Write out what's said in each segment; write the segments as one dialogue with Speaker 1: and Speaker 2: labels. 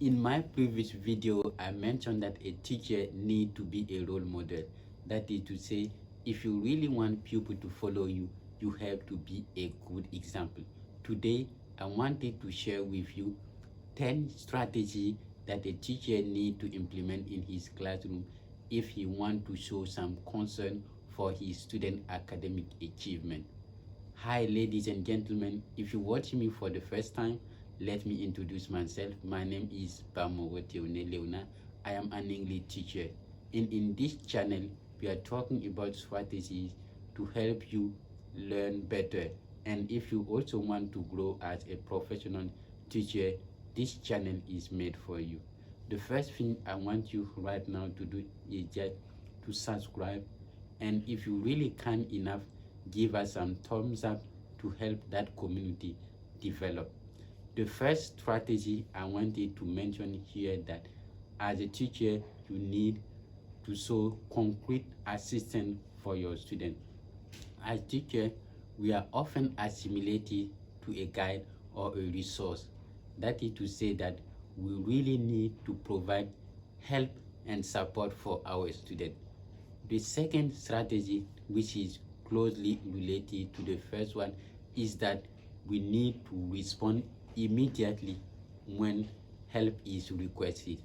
Speaker 1: In my previous video, I mentioned that a teacher need to be a role model. That is to say, if you really want people to follow you, you have to be a good example. Today, I wanted to share with you 10 strategies that a teacher need to implement in his classroom if he want to show some concern for his student academic achievement. Hi, ladies and gentlemen. If you watch me for the first time, let me introduce myself. My name is Bamowotione Leona. I am an English teacher. And in this channel, we are talking about strategies to help you learn better. And if you also want to grow as a professional teacher, this channel is made for you. The first thing I want you right now to do is just to subscribe. And if you really can enough, give us some thumbs up to help that community develop. The first strategy I wanted to mention here that as a teacher, you need to show concrete assistance for your student. As teacher, we are often assimilated to a guide or a resource. That is to say that we really need to provide help and support for our student. The second strategy, which is closely related to the first one, is that we need to respond immediately when help is requested.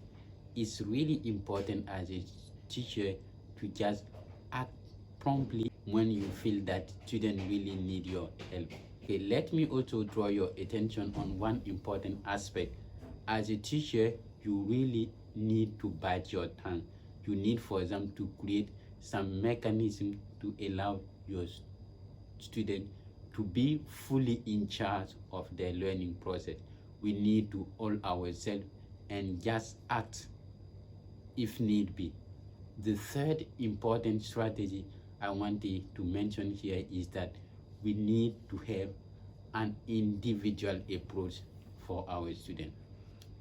Speaker 1: It's really important as a teacher to just act promptly when you feel that students really need your help. Okay, let me also draw your attention on one important aspect. As a teacher, you really need to bite your tongue. You need, for example, to create some mechanism to allow your student to be fully in charge of their learning process. We need to hold ourselves and just act if need be. The third important strategy I wanted to mention here is that we need to have an individual approach for our student.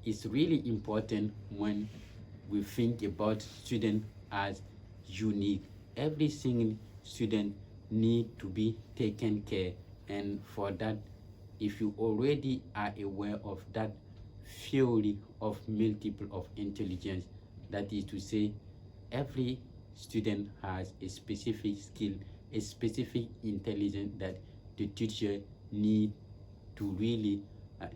Speaker 1: It's really important when we think about student as unique. Every single student need to be taken care, and for that, if you already are aware of that theory of multiple of intelligence, that is to say, every student has a specific skill, a specific intelligence that the teacher need to really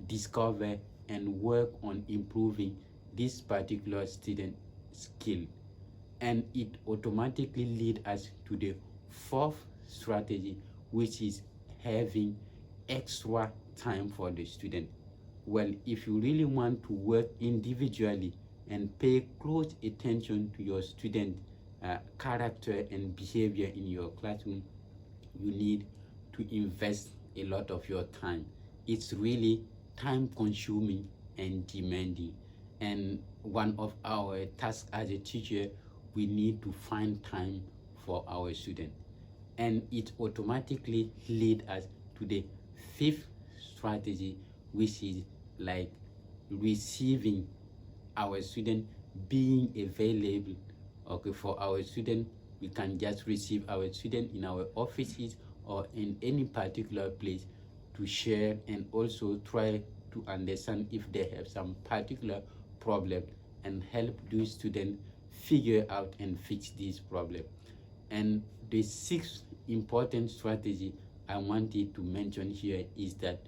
Speaker 1: discover and work on improving this particular student skill. And it automatically leads us to the fourth strategy, which is having extra time for the student. Well, if you really want to work individually and pay close attention to your student character and behavior in your classroom, you need to invest a lot of your time. It's really time consuming and demanding. And one of our tasks as a teacher, we need to find time for our student. And it automatically leads us to the fifth strategy, which is like receiving our student, being available. Okay, for our student, we can just receive our student in our offices or in any particular place to share and also try to understand if they have some particular problem and help those students figure out and fix this problem. And the sixth important strategy I wanted to mention here is that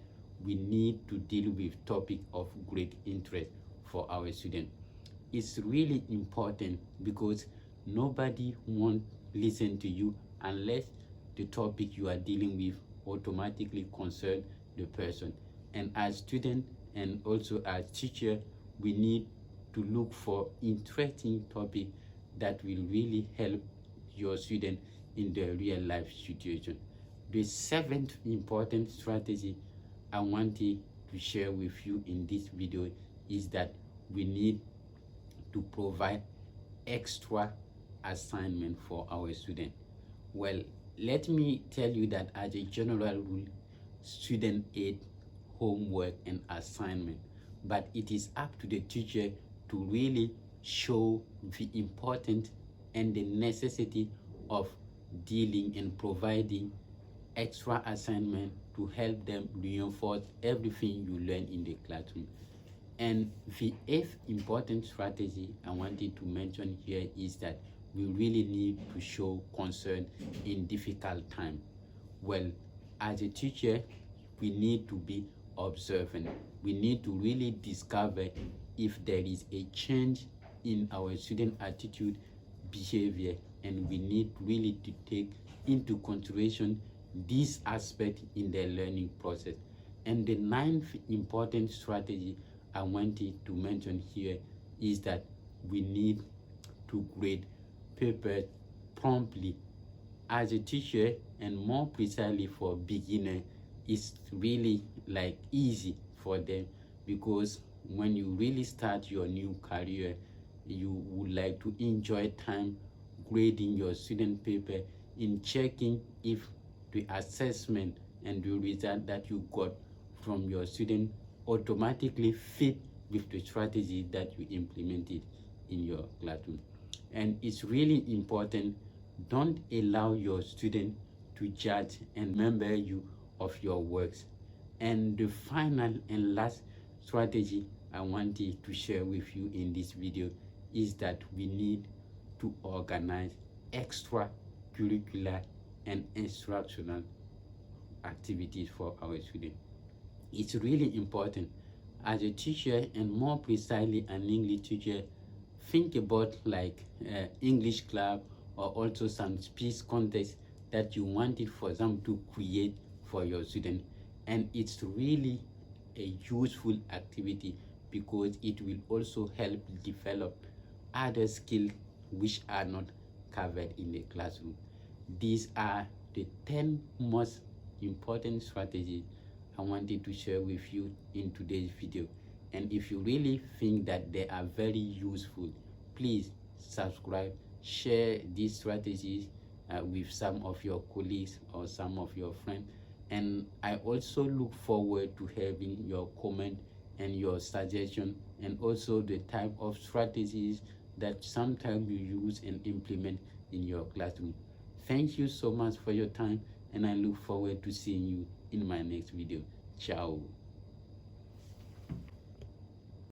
Speaker 1: we need to deal with topic of great interest for our students. It's really important because nobody won't listen to you unless the topic you are dealing with automatically concern the person. And as student and also as teacher, we need to look for interesting topic that will really help your student in their real life situation. The seventh important strategy I wanted to share with you in this video is that we need to provide extra assignment for our student. Well, let me tell you that as a general rule, student aid homework and assignment, but it is up to the teacher to really show the importance and the necessity of dealing and providing extra assignment to help them reinforce everything you learn in the classroom. And the eighth important strategy I wanted to mention here is that we really need to show concern in difficult time. Well, as a teacher, we need to be observant. We need to really discover if there is a change in our student attitude, behavior, and we need really to take into consideration this aspect in their learning process. And the ninth important strategy I wanted to mention here is that we need to grade papers promptly. As a teacher, and more precisely for beginner, it's really like easy for them, because when you really start your new career, you would like to enjoy time grading your student paper, in checking if the assessment and the result that you got from your student automatically fit with the strategy that you implemented in your classroom. And it's really important, don't allow your student to judge and remember you of your works. And the final and last strategy I wanted to share with you in this video is that we need to organize extra curricular and instructional activities for our students. It's really important. As a teacher, and more precisely an English teacher, think about like English club, or also some speech contest that you wanted for them to create for your student. And it's really a useful activity, because it will also help develop other skills which are not covered in the classroom. These are the 10 most important strategies I wanted to share with you in today's video. And if you really think that they are very useful, please subscribe, share these strategies with some of your colleagues or some of your friends. And I also look forward to having your comment and your suggestion, and also the type of strategies that sometimes you use and implement in your classroom. Thank you so much for your time, and I look forward to seeing you in my next video. Ciao.